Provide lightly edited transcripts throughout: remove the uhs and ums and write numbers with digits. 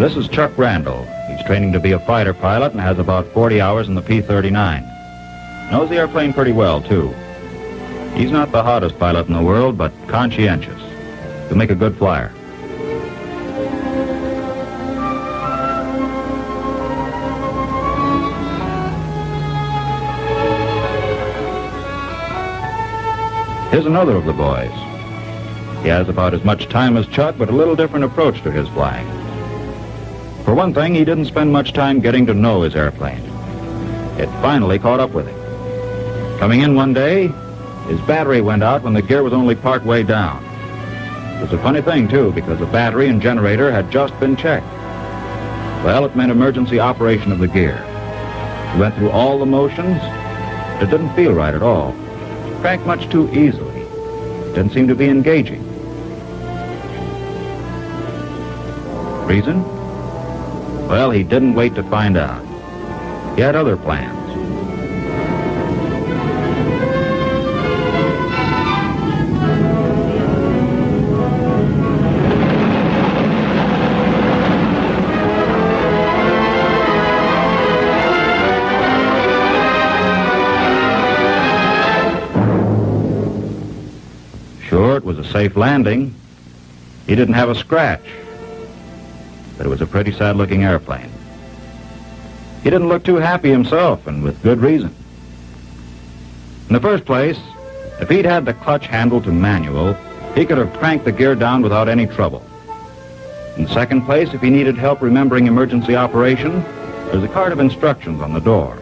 This is Chuck Randall. He's training to be a fighter pilot and has about 40 hours in the P-39. Knows the airplane pretty well, too. He's not the hottest pilot in the world, but conscientious. He'll make a good flyer. Here's another of the boys. He has about as much time as Chuck, but a little different approach to his flying. For one thing, he didn't spend much time getting to know his airplane. It finally caught up with him. Coming in one day, his battery went out when the gear was only part way down. It was a funny thing, too, because the battery and generator had just been checked. Well, it meant emergency operation of the gear. He went through all the motions. It didn't feel right at all. It cranked much too easily. It didn't seem to be engaging. Reason? Well, he didn't wait to find out. He had other plans. Sure, it was a safe landing. He didn't have a scratch. But it was a pretty sad-looking airplane. He didn't look too happy himself, and with good reason. In the first place, if he'd had the clutch handle to manual, he could have cranked the gear down without any trouble. In the second place, if he needed help remembering emergency operation, there's a card of instructions on the door.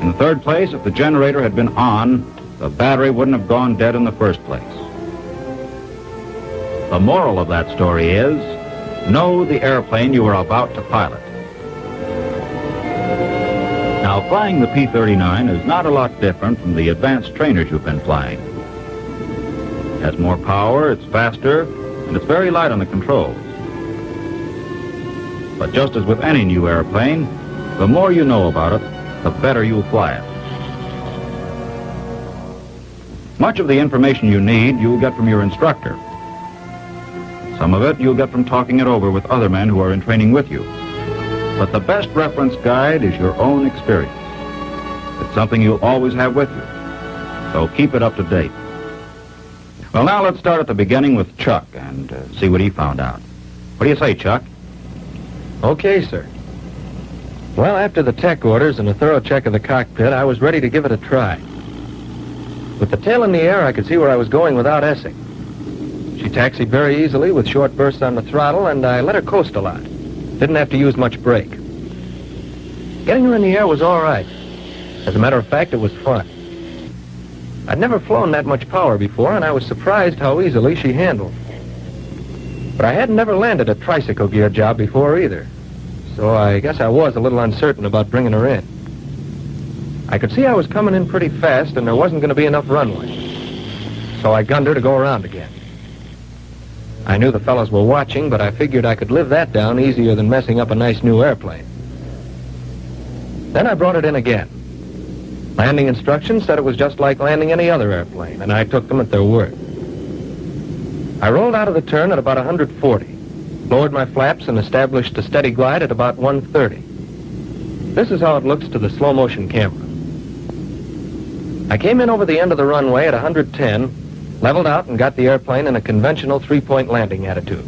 In the third place, if the generator had been on, the battery wouldn't have gone dead in the first place. The moral of that story is, know the airplane you are about to pilot. Now, flying the P-39 is not a lot different from the advanced trainers you've been flying. It has more power, it's faster, and it's very light on the controls. But just as with any new airplane, the more you know about it, the better you'll fly it. Much of the information you need, you'll get from your instructor. Some of it you'll get from talking it over with other men who are in training with you. But the best reference guide is your own experience. It's something you'll always have with you. So keep it up to date. Well, now let's start at the beginning with Chuck and see what he found out. What do you say, Chuck? Okay, sir. Well, after the tech orders and a thorough check of the cockpit, I was ready to give it a try. With the tail in the air, I could see where I was going without essing. She taxied very easily with short bursts on the throttle, and I let her coast a lot. Didn't have to use much brake. Getting her in the air was all right. As a matter of fact, it was fun. I'd never flown that much power before, and I was surprised how easily she handled. But I hadn't never landed a tricycle gear job before either, so I guess I was a little uncertain about bringing her in. I could see I was coming in pretty fast, and there wasn't going to be enough runway. So I gunned her to go around again. I knew the fellows were watching, but I figured I could live that down easier than messing up a nice new airplane. Then I brought it in again. Landing instructions said it was just like landing any other airplane, and I took them at their word. I rolled out of the turn at about 140, lowered my flaps, and established a steady glide at about 130. This is how it looks to the slow-motion camera. I came in over the end of the runway at 110, leveled out, and got the airplane in a conventional three-point landing attitude.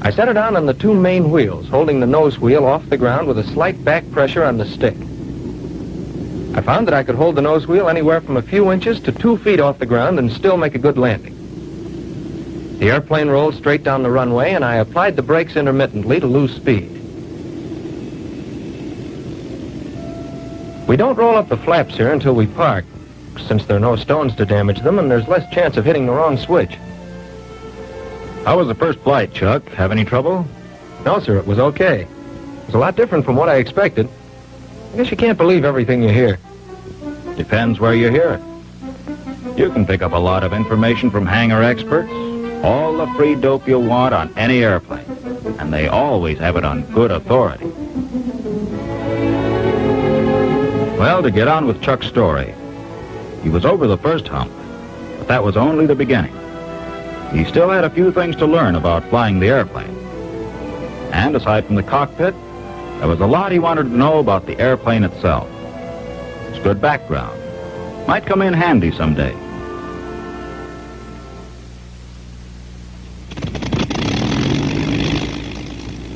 I set her down on the two main wheels, holding the nose wheel off the ground with a slight back pressure on the stick. I found that I could hold the nose wheel anywhere from a few inches to 2 feet off the ground and still make a good landing. The airplane rolled straight down the runway, and I applied the brakes intermittently to lose speed. We don't roll up the flaps here until we park, since there are no stones to damage them, and there's less chance of hitting the wrong switch. How was the first flight, Chuck? Have any trouble? No, sir, it was okay. It was a lot different from what I expected. I guess you can't believe everything you hear. Depends where you hear it. You can pick up a lot of information from hangar experts, all the free dope you'll want on any airplane, and they always have it on good authority. Well, to get on with Chuck's story, he was over the first hump, but that was only the beginning. He still had a few things to learn about flying the airplane. And aside from the cockpit, there was a lot he wanted to know about the airplane itself. It's good background. Might come in handy someday.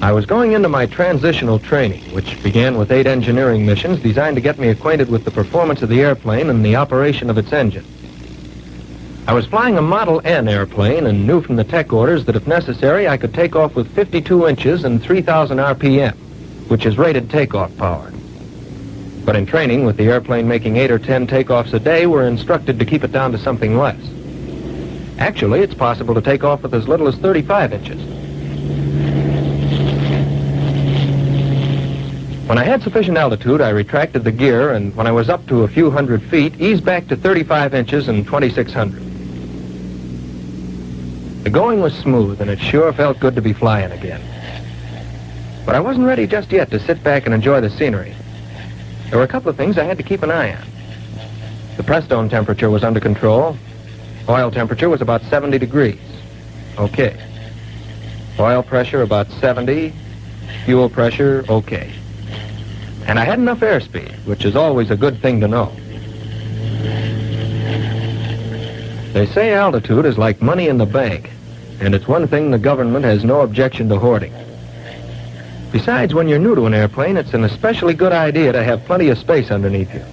I was going into my transitional training, which began with 8 engineering missions designed to get me acquainted with the performance of the airplane and the operation of its engine. I was flying a Model N airplane and knew from the tech orders that if necessary, I could take off with 52 inches and 3,000 RPM, which is rated takeoff power. But in training, with the airplane making 8 or 10 takeoffs a day, we're instructed to keep it down to something less. Actually, it's possible to take off with as little as 35 inches. When I had sufficient altitude, I retracted the gear, and when I was up to a few hundred feet, eased back to 35 inches and 2,600. The going was smooth, and it sure felt good to be flying again. But I wasn't ready just yet to sit back and enjoy the scenery. There were a couple of things I had to keep an eye on. The press-stone temperature was under control. Oil temperature was about 70 degrees. Okay. Oil pressure about 70. Fuel pressure, okay. And I had enough airspeed, which is always a good thing to know. They say altitude is like money in the bank, and it's one thing the government has no objection to hoarding. Besides, when you're new to an airplane, it's an especially good idea to have plenty of space underneath you.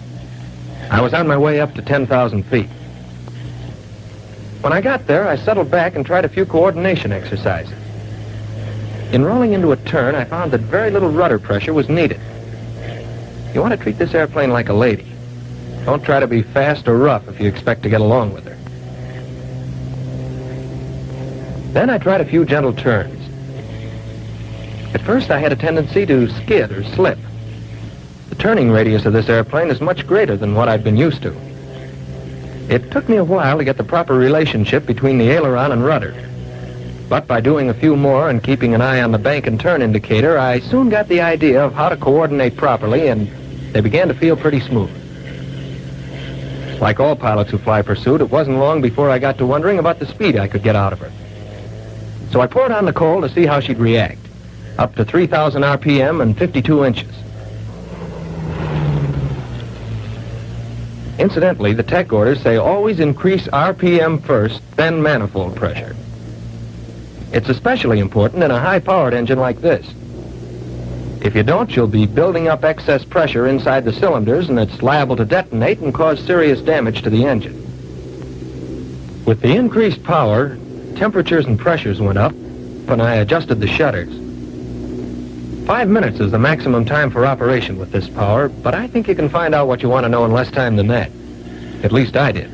I was on my way up to 10,000 feet. When I got there, I settled back and tried a few coordination exercises. In rolling into a turn, I found that very little rudder pressure was needed. You want to treat this airplane like a lady. Don't try to be fast or rough if you expect to get along with her. Then I tried a few gentle turns. At first, I had a tendency to skid or slip. The turning radius of this airplane is much greater than what I'd been used to. It took me a while to get the proper relationship between the aileron and rudder. But by doing a few more and keeping an eye on the bank and turn indicator, I soon got the idea of how to coordinate properly, and they began to feel pretty smooth. Like all pilots who fly pursuit, it wasn't long before I got to wondering about the speed I could get out of her. So I poured on the coal to see how she'd react, up to 3,000 RPM and 52 inches. Incidentally, the tech orders say always increase RPM first, then manifold pressure. It's especially important in a high-powered engine like this. If you don't, you'll be building up excess pressure inside the cylinders, and it's liable to detonate and cause serious damage to the engine. With the increased power, temperatures and pressures went up, and I adjusted the shutters. 5 minutes is the maximum time for operation with this power, but I think you can find out what you want to know in less time than that. At least I did.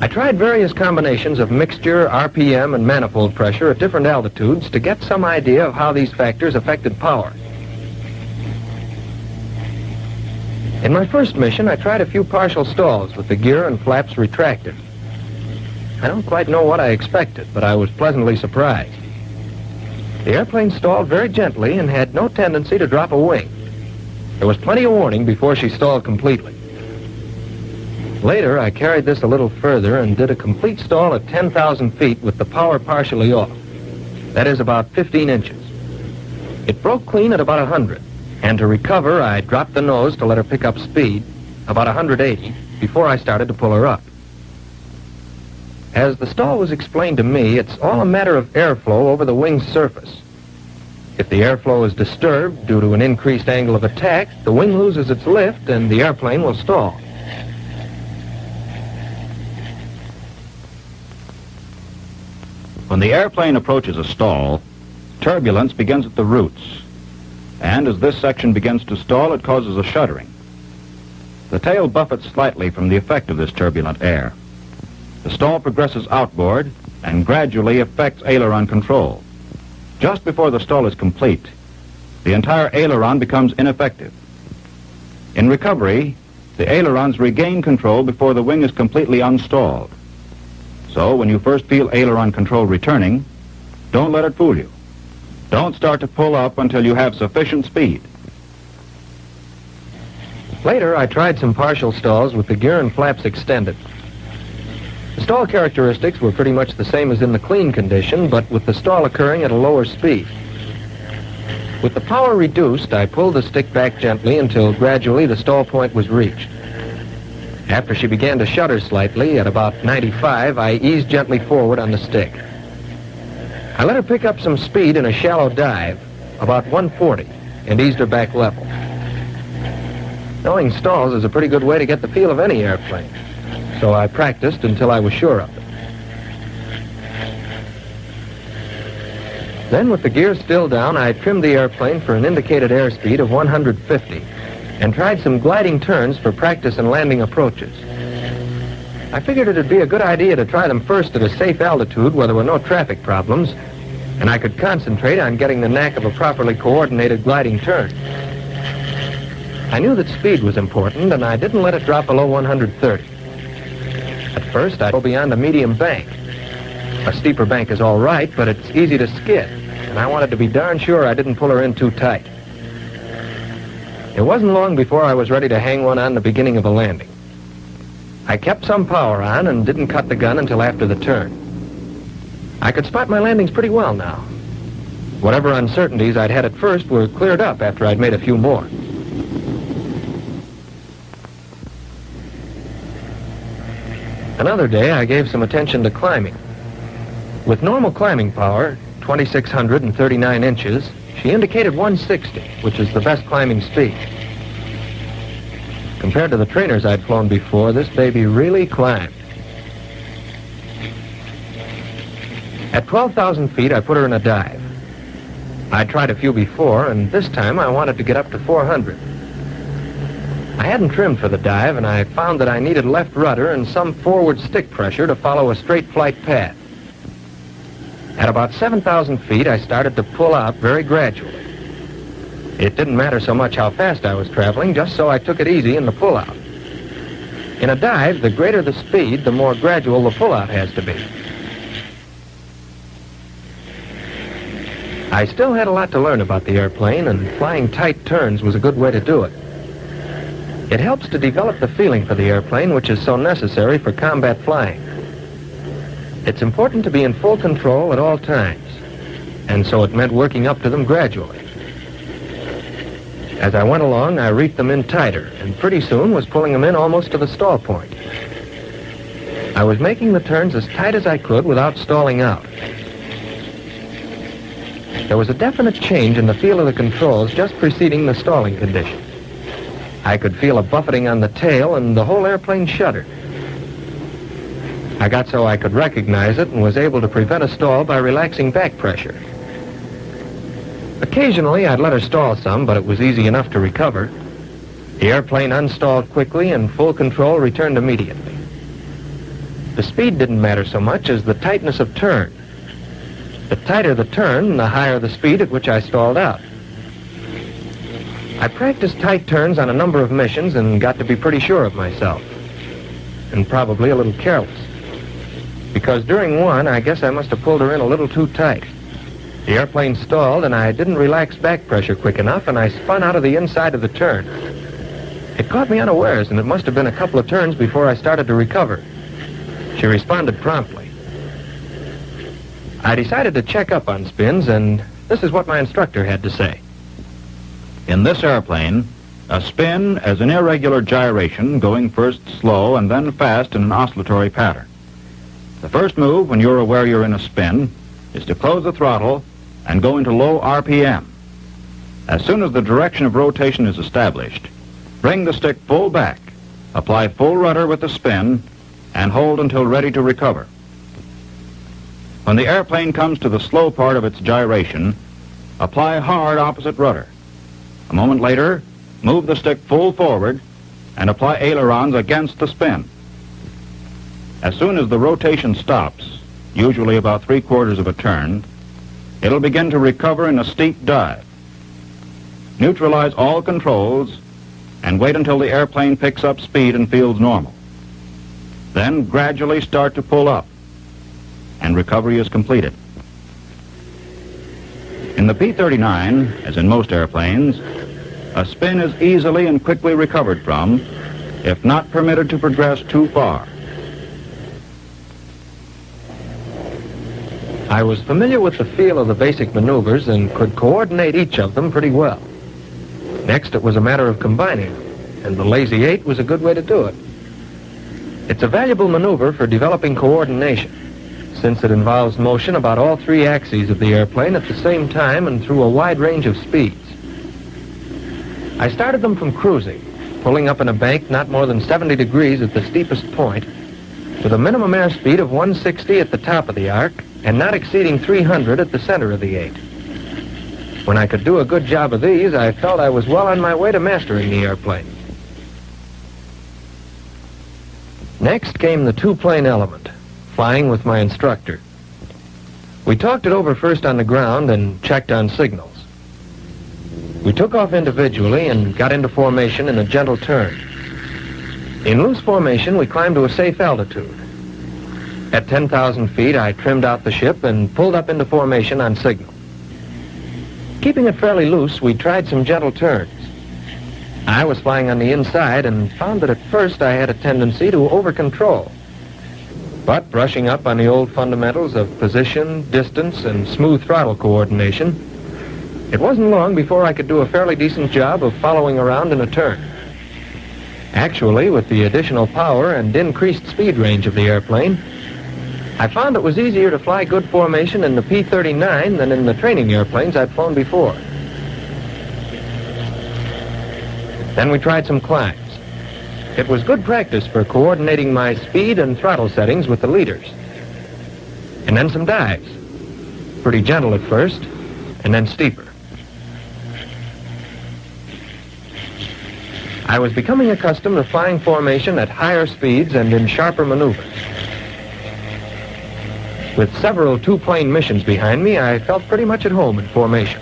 I tried various combinations of mixture, RPM, and manifold pressure at different altitudes to get some idea of how these factors affected power. In my first mission, I tried a few partial stalls with the gear and flaps retracted. I don't quite know what I expected, but I was pleasantly surprised. The airplane stalled very gently and had no tendency to drop a wing. There was plenty of warning before she stalled completely. Later, I carried this a little further and did a complete stall at 10,000 feet with the power partially off. That is about 15 inches. It broke clean at about 100, and to recover, I dropped the nose to let her pick up speed, about 180, before I started to pull her up. As the stall was explained to me, it's all a matter of airflow over the wing's surface. If the airflow is disturbed due to an increased angle of attack, the wing loses its lift and the airplane will stall. When the airplane approaches a stall, turbulence begins at the roots. And as this section begins to stall, it causes a shuddering. The tail buffets slightly from the effect of this turbulent air. The stall progresses outboard and gradually affects aileron control. Just before the stall is complete, the entire aileron becomes ineffective. In recovery, the ailerons regain control before the wing is completely unstalled. So when you first feel aileron control returning, don't let it fool you. Don't start to pull up until you have sufficient speed. Later, I tried some partial stalls with the gear and flaps extended. The stall characteristics were pretty much the same as in the clean condition, but with the stall occurring at a lower speed. With the power reduced, I pulled the stick back gently until gradually the stall point was reached. After she began to shudder slightly, at about 95, I eased gently forward on the stick. I let her pick up some speed in a shallow dive, about 140, and eased her back level. Knowing stalls is a pretty good way to get the feel of any airplane, so I practiced until I was sure of it. Then, with the gear still down, I trimmed the airplane for an indicated airspeed of 150 and tried some gliding turns for practice and landing approaches. I figured it'd be a good idea to try them first at a safe altitude where there were no traffic problems, and I could concentrate on getting the knack of a properly coordinated gliding turn. I knew that speed was important, and I didn't let it drop below 130. At first, I'd go beyond a medium bank. A steeper bank is all right, but it's easy to skid, and I wanted to be darn sure I didn't pull her in too tight. It wasn't long before I was ready to hang one on the beginning of a landing. I kept some power on and didn't cut the gun until after the turn. I could spot my landings pretty well now. Whatever uncertainties I'd had at first were cleared up after I'd made a few more. Another day, I gave some attention to climbing. With normal climbing power, 2,639 inches, she indicated 160, which is the best climbing speed. Compared to the trainers I'd flown before, this baby really climbed. At 12,000 feet, I put her in a dive. I'd tried a few before, and this time I wanted to get up to 400. I hadn't trimmed for the dive, and I found that I needed left rudder and some forward stick pressure to follow a straight flight path. At about 7,000 feet, I started to pull out very gradually. It didn't matter so much how fast I was traveling, just so I took it easy in the pull-out. In a dive, the greater the speed, the more gradual the pull-out has to be. I still had a lot to learn about the airplane, and flying tight turns was a good way to do it. It helps to develop the feeling for the airplane, which is so necessary for combat flying. It's important to be in full control at all times, and so it meant working up to them gradually. As I went along, I reefed them in tighter, and pretty soon was pulling them in almost to the stall point. I was making the turns as tight as I could without stalling out. There was a definite change in the feel of the controls just preceding the stalling condition. I could feel a buffeting on the tail, and the whole airplane shuddered. I got so I could recognize it and was able to prevent a stall by relaxing back pressure. Occasionally, I'd let her stall some, but it was easy enough to recover. The airplane unstalled quickly, and full control returned immediately. The speed didn't matter so much as the tightness of turn. The tighter the turn, the higher the speed at which I stalled out. I practiced tight turns on a number of missions and got to be pretty sure of myself, and probably a little careless. Because during one, I guess I must have pulled her in a little too tight. The airplane stalled, and I didn't relax back pressure quick enough, and I spun out of the inside of the turn. It caught me unawares, and it must have been a couple of turns before I started to recover. She responded promptly. I decided to check up on spins, and this is what my instructor had to say. In this airplane, a spin is an irregular gyration going first slow and then fast in an oscillatory pattern. The first move, when you're aware you're in a spin, is to close the throttle and go into low RPM. As soon as the direction of rotation is established, bring the stick full back, apply full rudder with the spin, and hold until ready to recover. When the airplane comes to the slow part of its gyration, apply hard opposite rudder. A moment later, move the stick full forward and apply ailerons against the spin. As soon as the rotation stops, usually about 3/4 of a turn, it'll begin to recover in a steep dive. Neutralize all controls and wait until the airplane picks up speed and feels normal. Then gradually start to pull up, and recovery is completed. In the P-39, as in most airplanes, a spin is easily and quickly recovered from, if not permitted to progress too far. I was familiar with the feel of the basic maneuvers and could coordinate each of them pretty well. Next, it was a matter of combining them, and the Lazy 8 was a good way to do it. It's a valuable maneuver for developing coordination, since it involves motion about all three axes of the airplane at the same time and through a wide range of speeds. I started them from cruising, pulling up in a bank not more than 70 degrees at the steepest point, with a minimum airspeed of 160 at the top of the arc and not exceeding 300 at the center of the 8. When I could do a good job of these, I felt I was well on my way to mastering the airplane. Next came the two-plane element, flying with my instructor. We talked it over first on the ground and checked on signals. We took off individually and got into formation in a gentle turn. In loose formation, we climbed to a safe altitude. At 10,000 feet, I trimmed out the ship and pulled up into formation on signal. Keeping it fairly loose, we tried some gentle turns. I was flying on the inside and found that at first I had a tendency to over-control. But brushing up on the old fundamentals of position, distance, and smooth throttle coordination, it wasn't long before I could do a fairly decent job of following around in a turn. Actually, with the additional power and increased speed range of the airplane, I found it was easier to fly good formation in the P-39 than in the training airplanes I'd flown before. Then we tried some climbs. It was good practice for coordinating my speed and throttle settings with the leaders. And then some dives. Pretty gentle at first, and then steeper. I was becoming accustomed to flying formation at higher speeds and in sharper maneuvers. With several two-plane missions behind me, I felt pretty much at home in formation.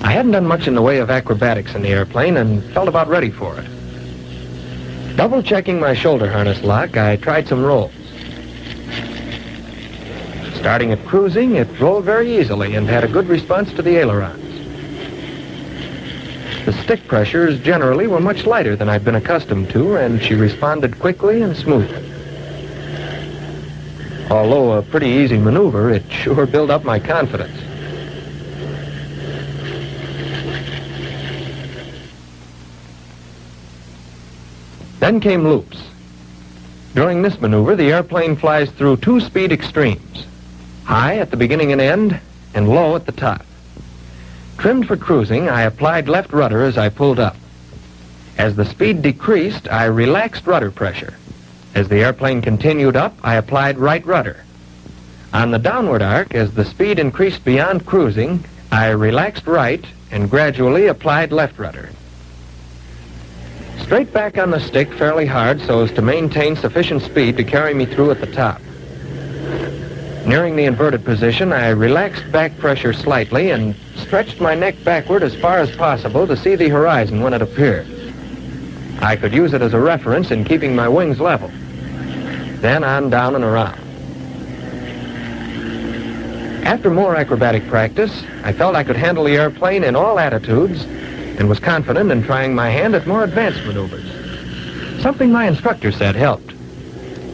I hadn't done much in the way of acrobatics in the airplane and felt about ready for it. Double-checking my shoulder harness lock, I tried some rolls. Starting at cruising, it rolled very easily and had a good response to the ailerons. The stick pressures generally were much lighter than I'd been accustomed to, and she responded quickly and smoothly. Although a pretty easy maneuver, it sure built up my confidence. Then came loops. During this maneuver, the airplane flies through two speed extremes, high at the beginning and end, and low at the top. Trimmed for cruising, I applied left rudder as I pulled up. As the speed decreased, I relaxed rudder pressure. As the airplane continued up, I applied right rudder. On the downward arc, as the speed increased beyond cruising, I relaxed right and gradually applied left rudder. Straight back on the stick fairly hard so as to maintain sufficient speed to carry me through at the top. Nearing the inverted position, I relaxed back pressure slightly and stretched my neck backward as far as possible to see the horizon when it appeared. I could use it as a reference in keeping my wings level. Then on down and around. After more acrobatic practice, I felt I could handle the airplane in all attitudes and was confident in trying my hand at more advanced maneuvers. Something my instructor said helped.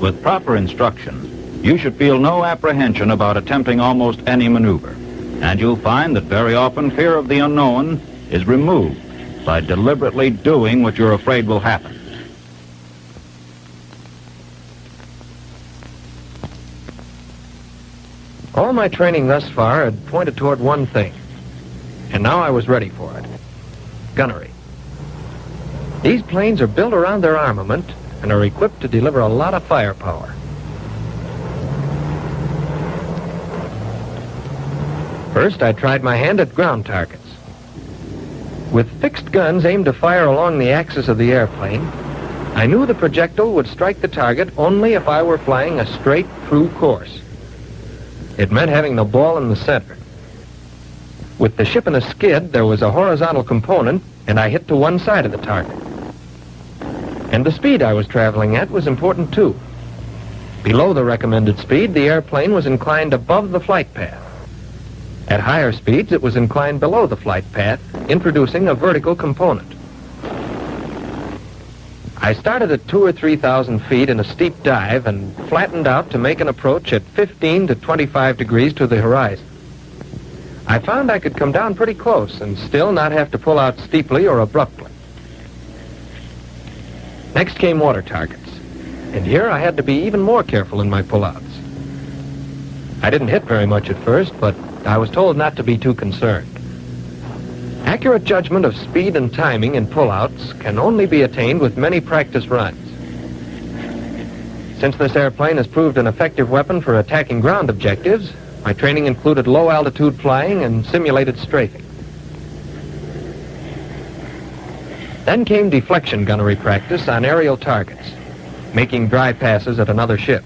With proper instruction, you should feel no apprehension about attempting almost any maneuver, and you'll find that very often fear of the unknown is removed by deliberately doing what you're afraid will happen. All my training thus far had pointed toward one thing, and now I was ready for it. Gunnery. These planes are built around their armament and are equipped to deliver a lot of firepower. First, I tried my hand at ground targets. With fixed guns aimed to fire along the axis of the airplane, I knew the projectile would strike the target only if I were flying a straight, true course. It meant having the ball in the center. With the ship in a skid, there was a horizontal component, and I hit to one side of the target. And the speed I was traveling at was important, too. Below the recommended speed, the airplane was inclined above the flight path. At higher speeds, it was inclined below the flight path, introducing a vertical component. I started at 2,000 or 3,000 feet in a steep dive and flattened out to make an approach at 15 to 25 degrees to the horizon. I found I could come down pretty close and still not have to pull out steeply or abruptly. Next came water targets, and here I had to be even more careful in my pullouts. I didn't hit very much at first, but I was told not to be too concerned. Accurate judgment of speed and timing in pullouts can only be attained with many practice runs. Since this airplane has proved an effective weapon for attacking ground objectives, my training included low-altitude flying and simulated strafing. Then came deflection gunnery practice on aerial targets, making dry passes at another ship.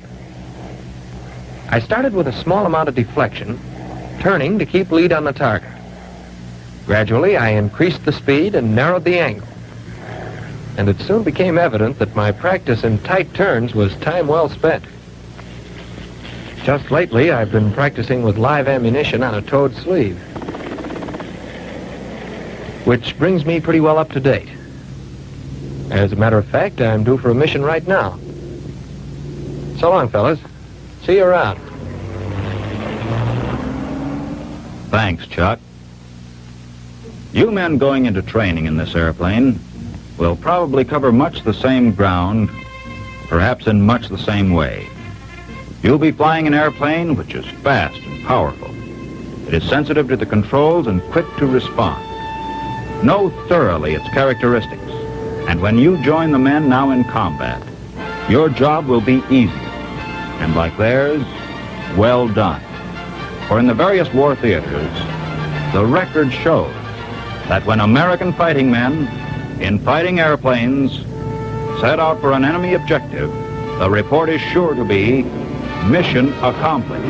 I started with a small amount of deflection, turning to keep lead on the target. Gradually, I increased the speed and narrowed the angle. And it soon became evident that my practice in tight turns was time well spent. Just lately, I've been practicing with live ammunition on a towed sleeve, which brings me pretty well up to date. As a matter of fact, I'm due for a mission right now. So long, fellas. See you around. Thanks, Chuck. You men going into training in this airplane will probably cover much the same ground, perhaps in much the same way. You'll be flying an airplane which is fast and powerful. It is sensitive to the controls and quick to respond. Know thoroughly its characteristics, and when you join the men now in combat, your job will be easier, and like theirs, well done. For in the various war theaters, the record shows that when American fighting men in fighting airplanes set out for an enemy objective, the report is sure to be mission accomplished.